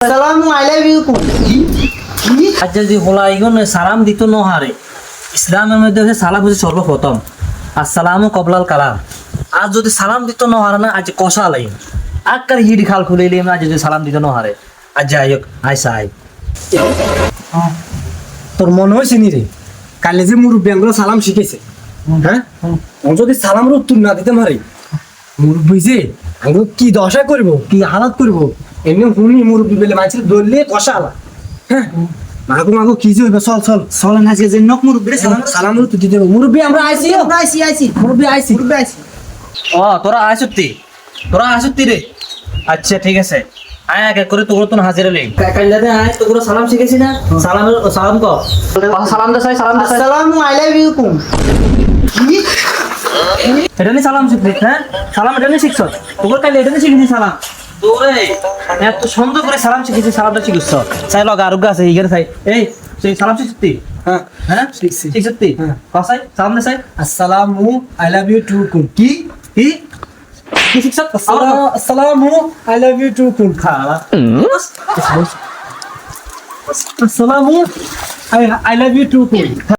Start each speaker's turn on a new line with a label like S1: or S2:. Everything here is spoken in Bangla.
S1: আসসালামু আলাইকুম।
S2: আজ যদি হলাইগন সালাম দিত নহারে ইসলামের মধ্যে হচ্ছে সালাম হচ্ছে সর্বপ্রথম আসসালামু কবলাল কালাম। আর যদি সালাম দিত নহারে না আজ কষা লাই আকার হিডি খাল খুলে এলি না যদি সালাম দিত নহারে আজ যাই হোক আইসা আই
S3: তোর মনে হয়েছে নি রে কালে যে মুরব্বী আঙ্গুলো সালাম শিখেছে হ্যাঁ ও যদি সালামের উত্তর না দিতে পারে মুরব্বী যে আঙ্গুলো কি দশা করবো কি হালাত করবো এমনি হুনি মুরব্বী বেলে মাইছিল দললে কষা আলা হ্যাঁ মাগো মাগো কি যে হইবে চল চল
S1: চলেন আজকে যে নক মুরব্বি
S3: সালামের উত্তর দিতে হবে মুরব্বী আমরা আইছি
S1: আইছি
S3: মুরব্বী আইছি
S2: ও তোরা আসুত্তি রে আচ্ছা ঠিক আছে আয় এক এক করে তোগুলো তো হাজিরা লেই কাইলাতে আয় তোগুলো সালাম শিখেছি না সালাম কর সালাম দে সালাম দে
S1: আসসালামু আলাইকুম।
S2: এটা নিয়ে সালাম শিখবি হ্যাঁ সালাম এটা নিয়ে শিখছ তোর কাইলে এটা নিয়ে শিখেছি সালাম তোরে এত সুন্দর করে সালাম শিখেছি সালামটা শিখছ চাই লগ আরোগ্য আছে ইগের চাই এই তুই সালাম শিখছি
S3: হ্যাঁ
S2: হ্যাঁ
S3: শিখছি।
S2: শিখছি
S3: হ্যাঁ।
S2: কসাই সালাম দে সাই
S3: আসসালামু আই লাভ ইউ টু কুম
S2: কি কি কি শিখছ
S3: আসসালামু আই লাভ ইউ টু কুম
S2: খালা
S3: আসসালামু আই লাভ ইউ টু কুম